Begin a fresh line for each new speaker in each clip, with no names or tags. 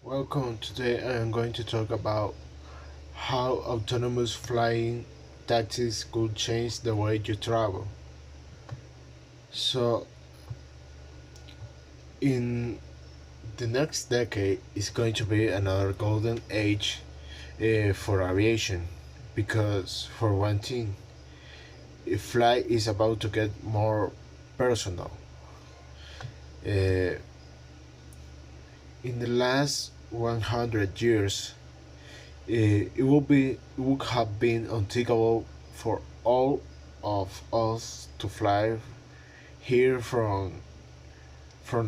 Welcome. Today I am going to talk about how autonomous flying taxis could change the way you travel. So, in the next decade is going to be another golden age for aviation because, for one thing, flight is about to get more personal. Uh, in the last 100 years, it would have been unthinkable for all of us to fly here from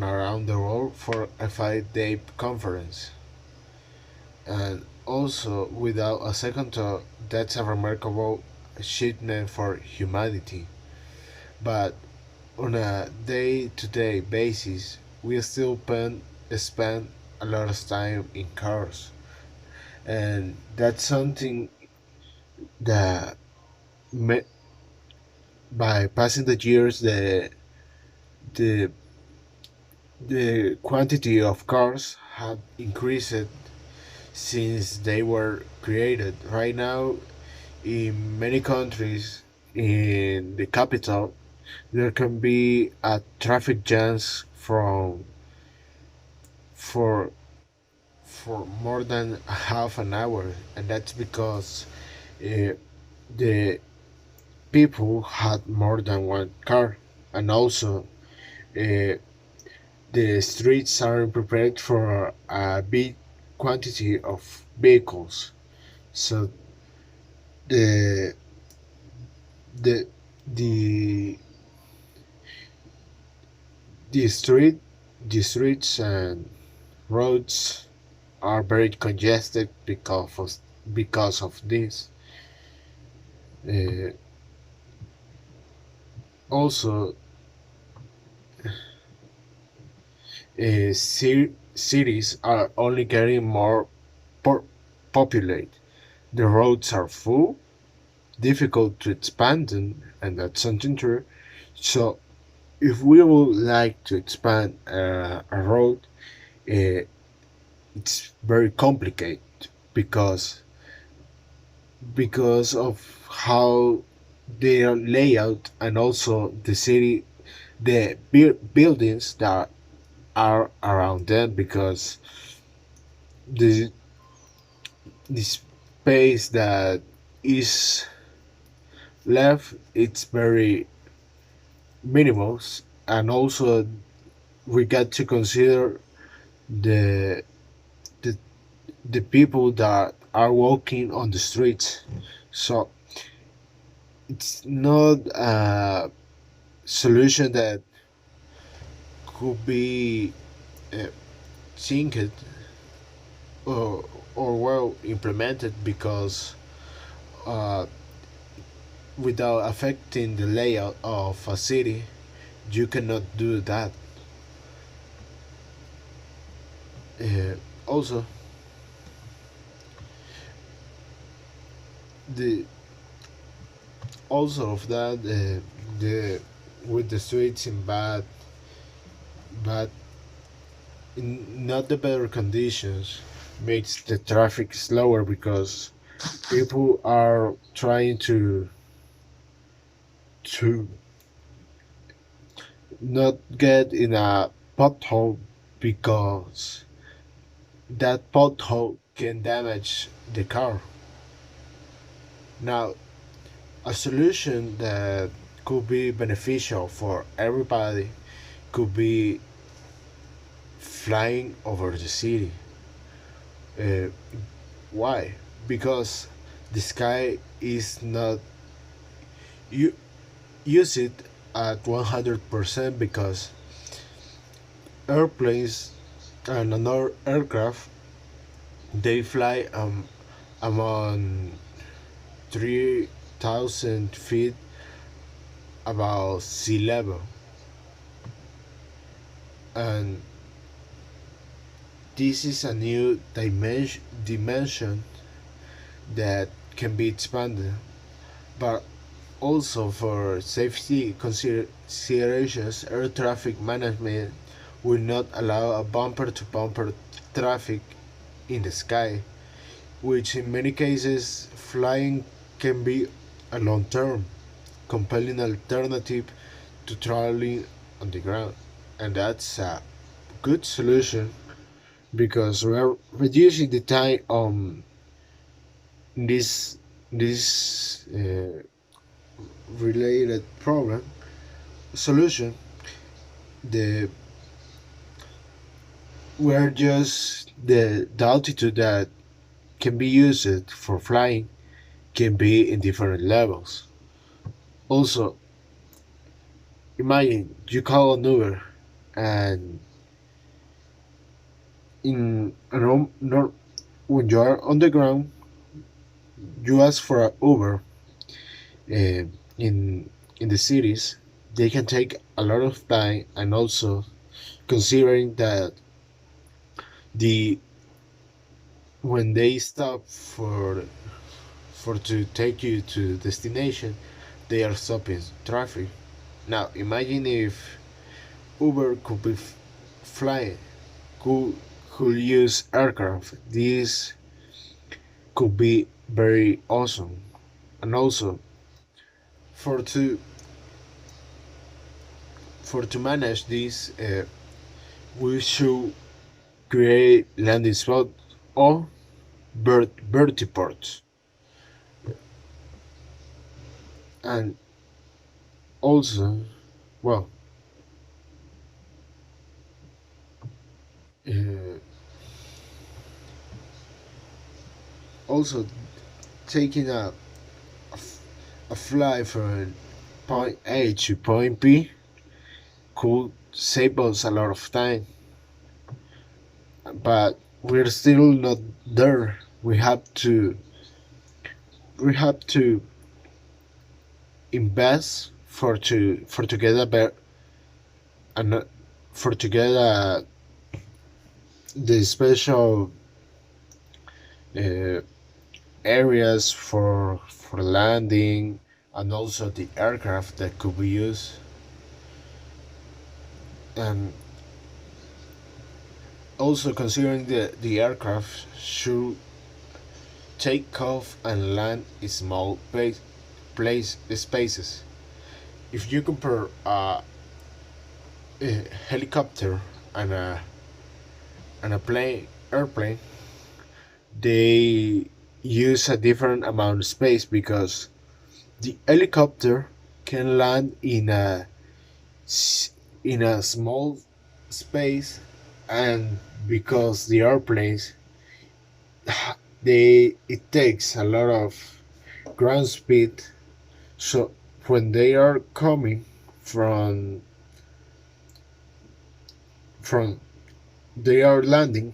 around the world for a 5 day conference. And also, without a second thought, that's a remarkable achievement for humanity. But on a day to day basis, we still spend a lot of time in cars. And that's something that by passing the years, the the quantity of cars have increased since they were created. Right now, in many countries, in the capital, there can be a traffic jams for for more than half an hour, and that's because uh, the people had more than one car, and also uh, the streets aren't prepared for a big quantity of vehicles. So the the the the street the streets and roads are very congested because of this. Uh, Also, cities are only getting more po- populated. The roads are full, difficult to expand them, and that's something true. So, if we would like to expand a road, uh, it's very complicated because of how their layout and also the buildings that are around them because the the space that is left it's very minimal, and also we got to consider the the the people that are walking on the streets. So it's not a solution that could be uh, think or well implemented because uh, without affecting the layout of a city, you cannot do that. Uh, Also, the also of that the with the streets in bad in not the better conditions makes the traffic slower because people are trying to not get in a pothole because that pothole can damage the car. Now, a solution that could be beneficial for everybody could be flying over the city. Uh, why? Because the sky is not you use it at 100% because airplanes and another aircraft they fly among 3,000 feet about sea level, and this is a new dimension that can be expanded, but also for safety considerations, air traffic management will not allow a bumper to bumper traffic in the sky, which in many cases flying can be a long term, compelling alternative to traveling on the ground. And that's a good solution because we are reducing the time on this related problem solution. The we're just the altitude that can be used for flying can be in different levels. Also, imagine you call an Uber and when you are on the ground, you ask for an Uber uh, in in the cities. They can take a lot of time, and also considering that the when they stop for to take you to destination, they are stopping traffic. Now imagine if Uber could be flying, could use aircraft. This could be very awesome. And also for to to manage this, we should create landing spots or vertiports, and also, well, uh, also taking a flight from point A to point B could save us a lot of time, but we're still not there. We have to invest for to get a better and for to get the special uh, areas for landing, and also the aircraft that could be used, and also considering the aircraft should take off and land in small place spaces. If you compare a helicopter and a airplane, they use a different amount of space because the helicopter can land in a small space, and because the airplanes, they it takes a lot of ground speed, so when they are coming from from they are landing,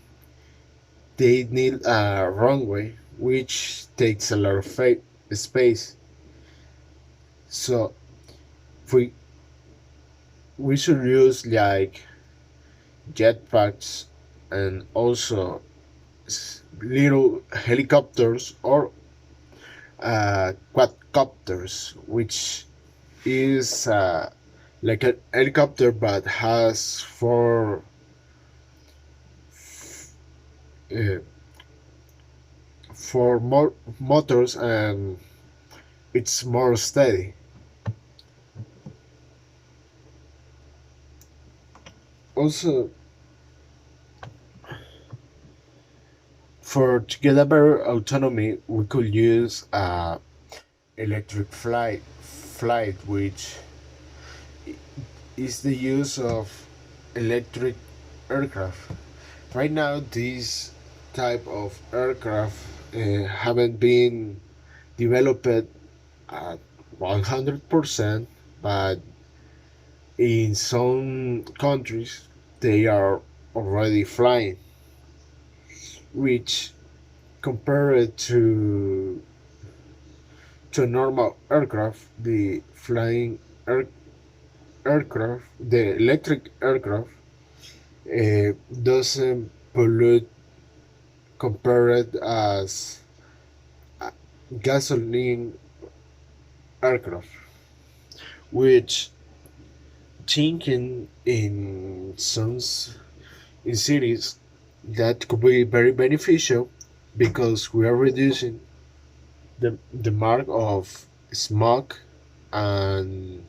they need a runway which takes a lot of space. So we we should use like jetpacks, and also little helicopters or quadcopters, which is like a helicopter but has uh, four more motors, and it's more steady. Also, for to get a better autonomy, we could use electric flight, which is the use of electric aircraft. Right now, these type of aircraft haven't been developed at 100%, but in some countries they are already flying, which compared to a normal aircraft, the aircraft, the electric aircraft, doesn't pollute compared as gasoline aircraft, which thinking in some in cities that could be very beneficial because we are reducing the mark of smoke and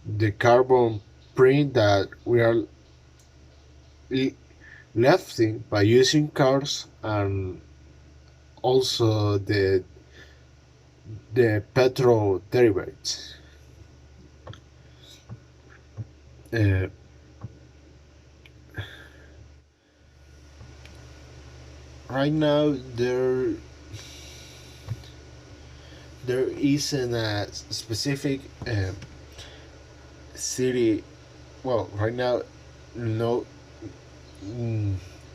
the carbon print that we are le- lefting by using cars, and also the petrol derivatives. Uh, right now, there isn't a specific city. Well, right now, no, mm,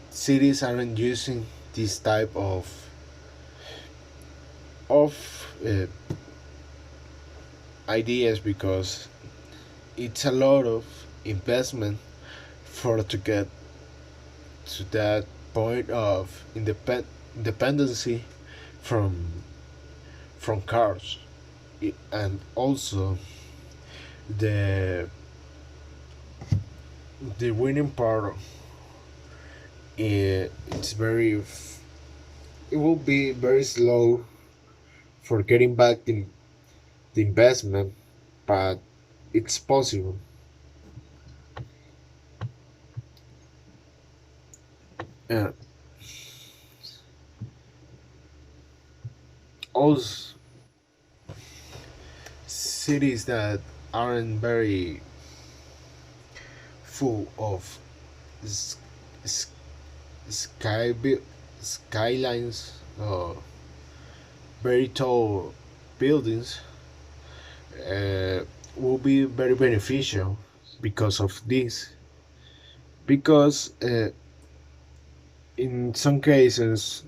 cities aren't using this type of ideas because it's a lot of investment for to get to that point of independency from cars. And also the winning part, it's very it will be very slow for getting back the investment, but it's possible. uh, also cities that aren't very full of s- s- skylines or very tall buildings will be very beneficial because of this. Because in some cases,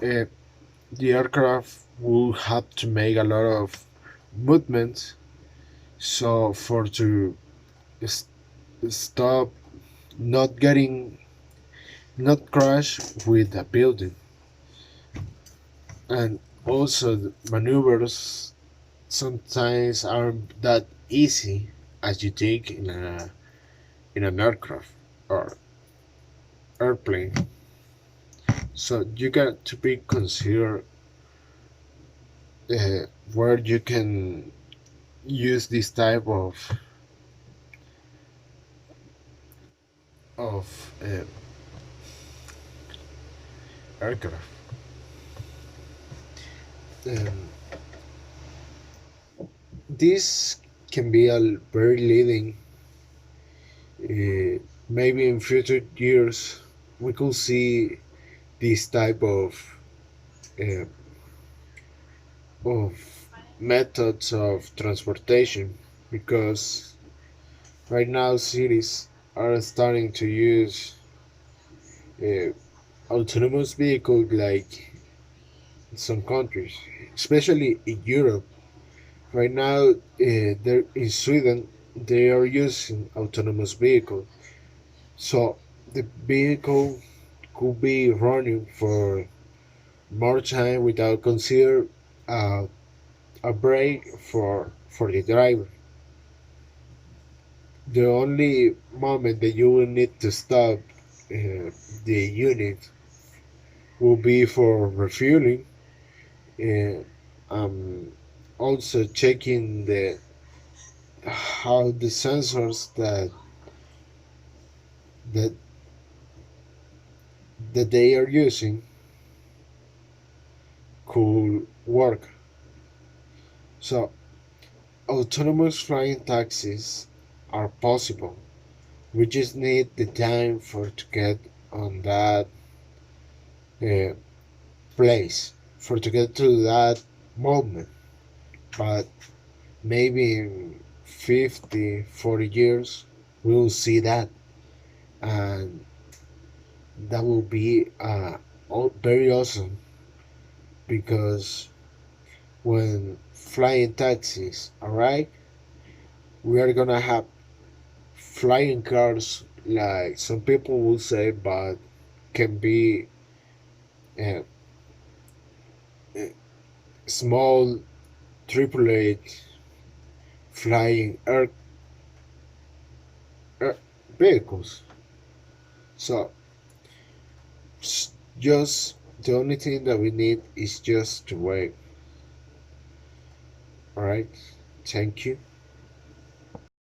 uh, the aircraft will have to make a lot of movements, so for to s- stop not getting not crash with a building. And also the maneuvers sometimes aren't that easy as you think in an aircraft or airplane. So you got to be consider where you can use this type of aircraft. Um, this can be a very leading. Maybe in future years we could see this type uh, of methods of transportation, because right now cities are starting to use uh, autonomous vehicles like in some countries, especially in Europe. Right now, there in Sweden, they are using autonomous vehicles. So the vehicle could be running for more time without consider uh, a break for the driver. The only moment that you will need to stop the unit will be for refueling, uh, um, also checking the how the sensors that that they are using could work. So autonomous flying taxis are possible. We just need the time for to get on that uh, place, for to get to that moment. But maybe in 50, 40 years, we'll see that. And that will be very awesome, because when flying taxis arrive, we are gonna have flying cars, like some people will say, but can be uh, uh, small AAA flying air vehicles. So just the only thing that we need is just to wait. All right. Thank you.